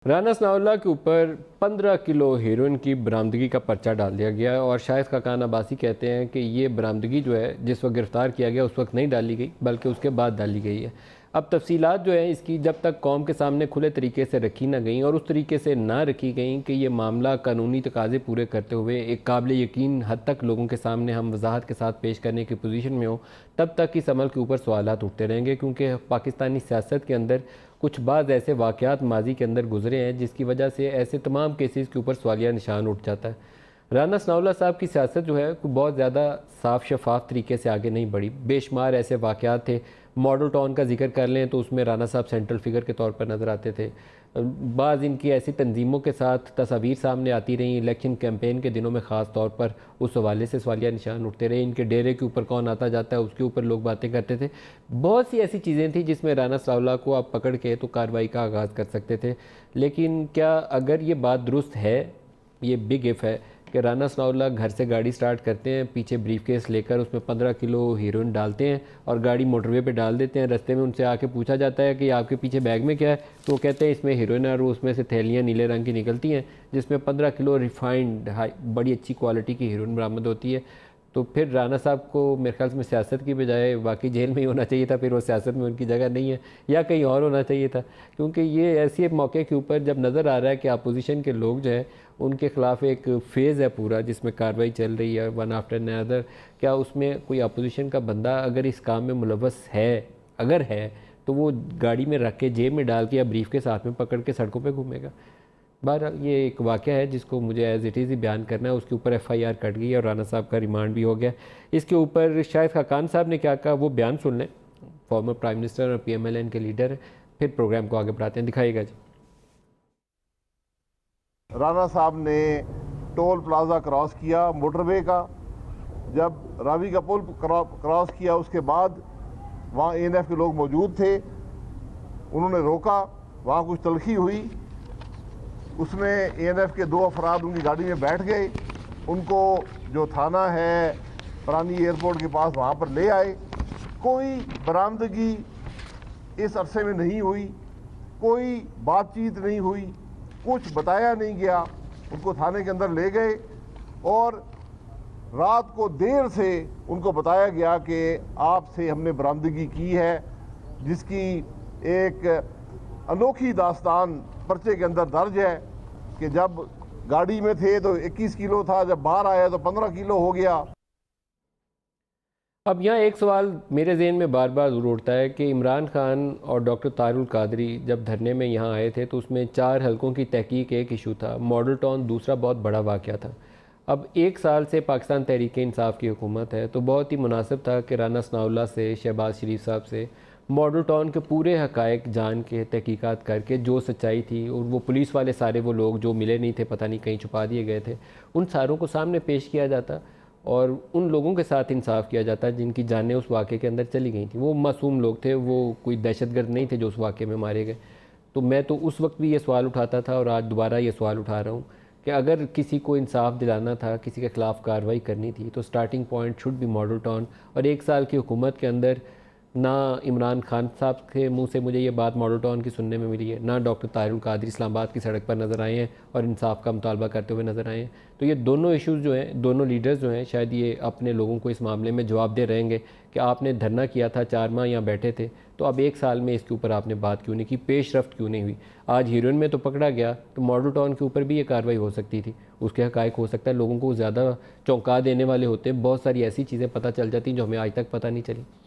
राना सनाउल्लाह के ऊपर 15 kilo heroin की बरामदगी का पर्चा डाल दिया गया है और शाहिद खाकान अब्बासी कहते हैं कि ये बरामदगी जो है जिस वक्त गिरफ़्तार किया गया उस वक्त नहीं डाली गई बल्कि उसके बाद डाली गई है। अब तफसीलात जो है इसकी जब तक कौम के सामने खुले तरीके से रखी ना गई और उस तरीके से ना रखी गई कि ये मामला कानूनी तकाज़े पूरे करते हुए एक काबिल यकीन हद तक लोगों के सामने हम वजाहत के साथ पेश करने की पोजीशन में हो, तब तक इस अमल के ऊपर सवालात उठते रहेंगे, क्योंकि पाकिस्तानी सियासत के अंदर कुछ बाज़ ऐसे वाक़यात माजी के अंदर गुजरे हैं जिसकी वजह से ऐसे तमाम केसेस के ऊपर सवालिया निशान उठ जाता है। राना सनाउल्लाह साहब की सियासत जो है बहुत ज़्यादा साफ शफाफ तरीके से आगे नहीं बढ़ी। बेशुमार ऐसे वाक़यात थे। मॉडल टाउन का जिक्र कर लें तो उसमें राना साहब सेंट्रल फिगर के तौर पर नज़र आते थे। बाज़ इनकी ऐसी तंजीमों के साथ तस्वीर सामने आती रही इलेक्शन कैंपेन के दिनों में, ख़ास तौर पर उस हवाले से सवालिया निशान उठते रहे। इनके डेरे के ऊपर कौन आता जाता है उसके ऊपर लोग बातें करते थे। बहुत सी ऐसी चीज़ें थी जिसमें राना सनाउल्लाह को आप पकड़ के तो कार्रवाई का आगाज़ कर सकते थे। लेकिन क्या अगर ये बात दुरुस्त है, ये बिग इफ़ है कि राना सनाउल्लाह घर से गाड़ी स्टार्ट करते हैं, पीछे ब्रीफकेस लेकर उसमें 15 किलो हीरोइन डालते हैं और गाड़ी मोटरवे पे डाल देते हैं। रास्ते में उनसे आके पूछा जाता है कि आपके पीछे बैग में क्या है, तो वो कहते हैं इसमें हीरोइन है और उसमें से थैलियाँ नीले रंग की निकलती हैं जिसमें 15 किलो रिफाइंड हाई बड़ी अच्छी क्वालिटी की हीरोइन बरामद होती है। तो फिर राना साहब को मेरे ख्याल में सियासत की बजाय वाकई जेल में ही होना चाहिए था, फिर वो सियासत में उनकी जगह नहीं है, या कहीं और होना चाहिए था। क्योंकि ये ऐसे एक मौके के ऊपर जब नज़र आ रहा है कि अपोजिशन के लोग जो है उनके ख़िलाफ़ एक फ़ेज़ है पूरा जिसमें कार्रवाई चल रही है वन आफ्टर अनदर, क्या उसमें कोई अपोजिशन का बंदा अगर इस काम में मुलव्वस है, अगर है तो वो गाड़ी में रख के जेब में डाल के या ब्रीफ के साथ में पकड़ के सड़कों पर घूमेगा? बहरहाल ये एक वाक़या है जिसको मुझे एज़ इट इज़ ही बयान करना है। उसके ऊपर FIR कट गई और राना साहब का रिमांड भी हो गया। इसके ऊपर शाहिद खाकान साहब ने क्या कहा वो बयान सुन लें। फॉर्मर प्राइम मिनिस्टर और PMLN के लीडर हैं, फिर प्रोग्राम को आगे बढ़ाते हैं। दिखाइएगा जी। राना साहब ने टोल प्लाजा क्रॉस किया मोटरवे का, जब रावी का पुल क्रॉस किया उसके बाद वहाँ ANF के लोग मौजूद थे, उन्होंने रोका, वहाँ कुछ तलखी हुई, उसमें ANF के 2 अफराद उनकी गाड़ी में बैठ गए, उनको जो थाना है पुरानी एयरपोर्ट के पास वहाँ पर ले आए। कोई बरामदगी इस अरसे में नहीं हुई, कोई बातचीत नहीं हुई, कुछ बताया नहीं गया। उनको थाने के अंदर ले गए और रात को देर से उनको बताया गया कि आपसे हमने बरामदगी की है, जिसकी एक अनोखी दास्तान पर्चे के अंदर दर्ज है कि जब गाड़ी में थे तो 21 किलो था, जब बाहर आया तो 15 किलो हो गया। अब यहाँ एक सवाल मेरे ज़हन में बार बार ज़रूर उठता है कि इमरान खान और डॉक्टर तारुल कादरी जब धरने में यहाँ आए थे तो उसमें 4 हलकों की तहकीक एक इशू था, मॉडल टाउन दूसरा बहुत बड़ा वाक़या था। अब 1 साल से पाकिस्तान तहरीक इंसाफ की हुकूमत है तो बहुत ही मुनासिब था कि राना सनाउल्लाह से, शहबाज शरीफ साहब से मॉडल टाउन के पूरे हक़ाइक़ जान के तहकीकात करके जो सच्चाई थी, और वो पुलिस वाले सारे वो लोग जो मिले नहीं थे, पता नहीं कहीं छुपा दिए गए थे, उन सारों को सामने पेश किया जाता और उन लोगों के साथ इंसाफ किया जाता जिनकी जानें उस वाक़े के अंदर चली गई थी। वो मासूम लोग थे, वो कोई दहशतगर्द नहीं थे जो उस वाक़े में मारे गए। तो मैं तो उस वक्त भी ये सवाल उठाता था और आज दोबारा ये सवाल उठा रहा हूँ कि अगर किसी को इंसाफ दिलाना था, किसी के ख़िलाफ़ कार्रवाई करनी थी, तो starting point should be model town. और 1 साल की हुकूमत के अंदर ना इमरान खान साहब के मुंह से मुझे ये बात मॉडल टाउन की सुनने में मिली है, ना डॉक्टर तारुल कादरी इस्लामाबाद की सड़क पर नज़र आए हैं और इंसाफ का मुतालबा करते हुए नज़र आए हैं। तो ये दोनों इश्यूज़ जो हैं, दोनों लीडर्स जो हैं, शायद ये अपने लोगों को इस मामले में जवाब दे रहेंगे कि आपने धरना किया था, 4 माह यहाँ बैठे थे, तो अब 1 साल में इसके ऊपर आपने बात क्यों नहीं की, पेश रफ्त क्यों नहीं हुई। आज हीरोइन में तो पकड़ा गया, तो मॉडल टाउन के ऊपर भी ये कार्रवाई हो सकती थी, उसके हक़ाइक़ हो सकता है लोगों को ज़्यादा चौंका देने वाले होते हैं, बहुत सारी ऐसी चीज़ें पता चल जाती हैं जो हमें आज तक पता नहीं चली।